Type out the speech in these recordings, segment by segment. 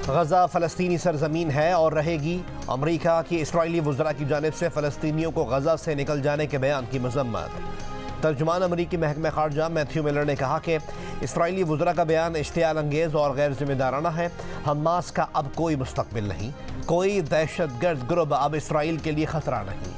गजा फ़लस्तीनी सरजमीन है और रहेगी। अमरीका की इसराइली वज़रा की जानिब से फ़लस्तीनियों को गजा से निकल जाने के बयान की मज़म्मत। तर्जुमान अमरीकी महकमा ख़ारजा मैथ्यू मिलर ने कहा कि इसराइली वज़रा का बयान इश्तियाल अंगेज़ और गैर ज़िम्मेदाराना है। हमास का अब कोई मुस्तक़बिल नहीं, कोई दहशतगर्द ग्रुप अब इसराइल के लिए ख़तरा नहीं।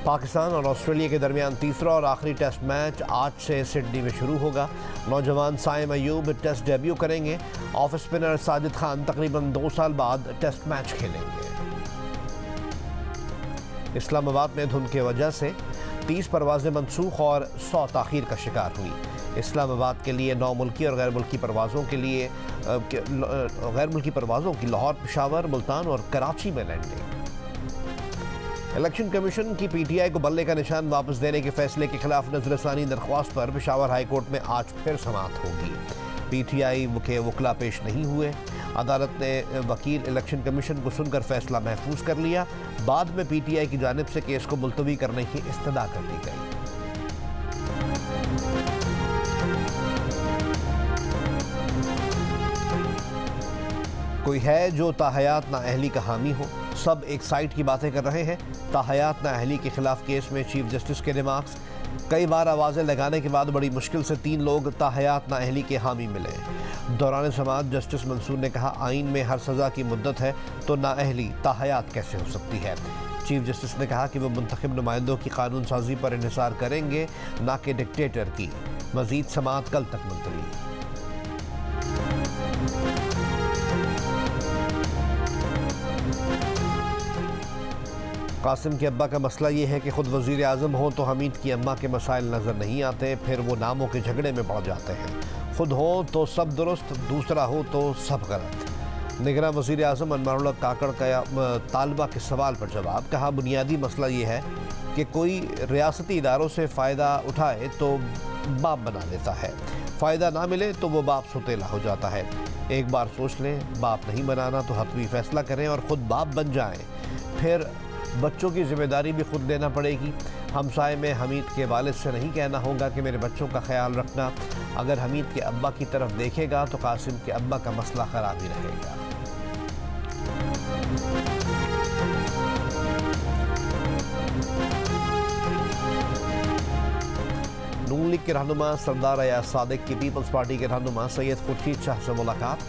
पाकिस्तान और ऑस्ट्रेलिया के दरमियान तीसरा और आखिरी टेस्ट मैच आज से सिडनी में शुरू होगा। नौजवान साइम अयूब टेस्ट डेब्यू करेंगे। ऑफ स्पिनर साजिद खान तकरीबन 2 साल बाद टेस्ट मैच खेलेंगे। इस्लामाबाद में धुंध की वजह से 30 परवाजें मनसूख और 100 ताख़ीर का शिकार हुई। इस्लामाबाद के लिए 9 मुल्की और गैर मुल्की परवाज़ों की लाहौर, पेशावर, मुल्तान और कराची में लैंडिंग। इलेक्शन कमीशन की पीटीआई को बल्ले का निशान वापस देने के फैसले के खिलाफ नजरसानी दरख्वास्त पर पेशावर हाई कोर्ट में आज फिर समाअत होगी। पीटीआई के वकला पेश नहीं हुए। अदालत ने वकील इलेक्शन कमीशन को सुनकर फैसला महफूज कर लिया। बाद में पीटीआई की जानिब से केस को मुलतवी करने की इस्तदा कर दी गई। कोई है जो ताहयात नाअहली का हामी हो। सब एक साइड की बातें कर रहे हैं। ताहयात नाअहली के खिलाफ केस में चीफ जस्टिस के रिमार्क्स। कई बार आवाज़ें लगाने के बाद बड़ी मुश्किल से 3 लोग ताहयात नाअहली के हामी मिले। दौरान समाअत जस्टिस मंसूर ने कहा, आइन में हर सज़ा की मुद्दत है तो नाअहली ताहयात कैसे हो सकती है। चीफ जस्टिस ने कहा कि वो मुंतखब नुमाइंदों की कानून साजी पर इन्हिसार करेंगे, ना कि डिक्टेटर की। मज़ीद समाअत कल तक मुलतवी। कासिम के अब्बा का मसला ये है कि ख़ुद वज़ीर आज़म हो तो हमीद की अम्मा के मसाइल नज़र नहीं आते, फिर वो नामों के झगड़े में पड़ जाते हैं। ख़ुद हो तो सब दुरुस्त, दूसरा हो तो सब गलत। निगरान वज़ीर आज़म अनवारुल्लाह काकड़ का तालबा के सवाल पर जवाब। कहा, बुनियादी मसला ये है कि कोई रियासती इदारों से फ़ायदा उठाए तो बाप बना लेता है, फ़ायदा ना मिले तो वो बाप सुतेला हो जाता है। एक बार सोच लें, बाप नहीं बनाना तो हतमी फ़ैसला करें और ख़ुद बाप बन जाएँ। फिर बच्चों की जिम्मेदारी भी खुद लेना पड़ेगी। हमसाए में हमीद के वालिद से नहीं कहना होगा कि मेरे बच्चों का ख्याल रखना। अगर हमीद के अब्बा की तरफ देखेगा तो कासिम के अब्बा का मसला ख़राब ही रहेगा। नून लीग के रहनुमा सरदार अयाज सादिक की पीपल्स पार्टी के रहनुमा सैयद खुर्शीद शाह से मुलाकात।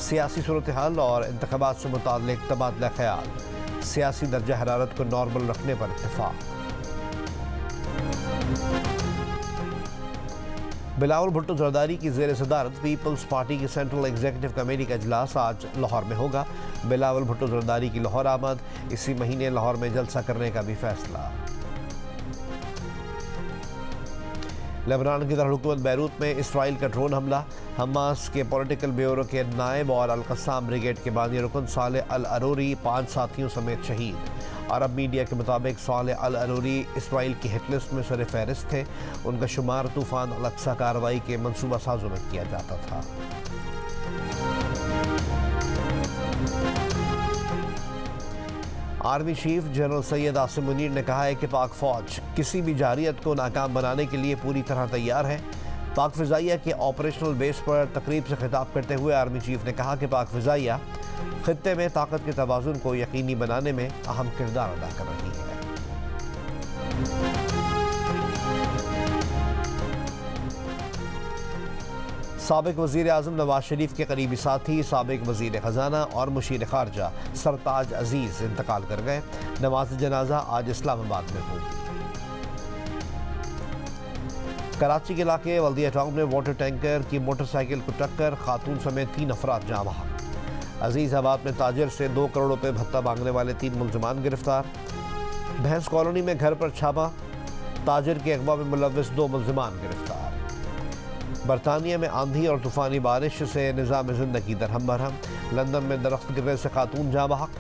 सियासी सूरत हाल और इंतखाबात से मुताल्लिक तबादला ख्याल। सियासी दर्जा हरारत को नॉर्मल रखने पर इत्तेफाक। बिलावल भुट्टो जरदारी की ज़ेर सदारत पीपल्स पार्टी की सेंट्रल एग्जीक्यूटिव कमेटी का इजलास आज लाहौर में होगा। बिलावल भुट्टो जरदारी की लाहौर आमद। इसी महीने लाहौर में जलसा करने का भी फैसला। लेबनान की दारुल-हुकूमत बैरूत में इसराइल का ड्रोन हमला। हमास के पॉलिटिकल ब्यूरो के नायब और अल-क़स्साम ब्रिगेड के बानी रुकन सालेह अल-अरूरी 5 साथियों समेत शहीद। अरब मीडिया के मुताबिक सालेह अल-अरूरी इसराइल की हिटलिस्ट में सर फहरिस्त थे। उनका शुमार तूफ़ान अल-अक्सा कार्रवाई के मनसूबा साजों में किया जाता था। Army chief general Syed Asim Munir ने कहा है कि पाक फ़ौज किसी भी जारियत को नाकाम बनाने के लिए पूरी तरह तैयार है। पाक फ़िज़ाइया के ऑपरेशनल बेस पर तकरीब से खिताब करते हुए आर्मी चीफ ने कहा कि पाक फ़िज़ाइया ख़ित्ते में ताकत के तवाज़ुन को यकीनी बनाने में अहम किरदार अदा कर रही है। साबिक वज़ीर आज़म नवाज शरीफ के करीबी साथी साबिक वज़ीर ख़जाना और मुशीर ख़ारजा सरताज अजीज़ इंतकाल कर गए। नमाज जनाजा आज इस्लामाबाद में होगी। कराची के इलाके वल्दिया टाउन में वाटर टैंकर की मोटरसाइकिल को टक्कर, खातून समेत 3 अफराद जाँ बहक। अजीज़ाबाद में ताजिर से 2 करोड़ रुपये भत्ता मांगने वाले 3 मुलजमान गिरफ्तार। भैंस कॉलोनी में घर पर छापा, ताजिर के अगवा में मुलव्विस 2 मुलजमान गिरफ्तार। बरतानिया में आंधी और तूफ़ानी बारिश से निज़ाम ज़िंदगी दरहम बरहम। लंदन में दरख्त गिरने से खातून जाँ बहक।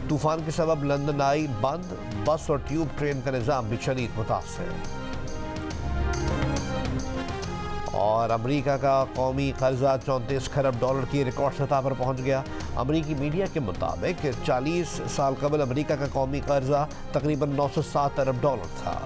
तूफ़ान के सबब लंदन आई बंद, बस और ट्यूब ट्रेन का निज़ाम भी शदीद मुतासर। और अमरीका का कौमी कर्जा 34 खरब डॉलर की रिकॉर्ड सतह पर पहुँच गया। अमरीकी मीडिया के मुताबिक 40 साल कबल अमरीका का कौमी कर्जा तकरीबन 907 अरब डॉलर था।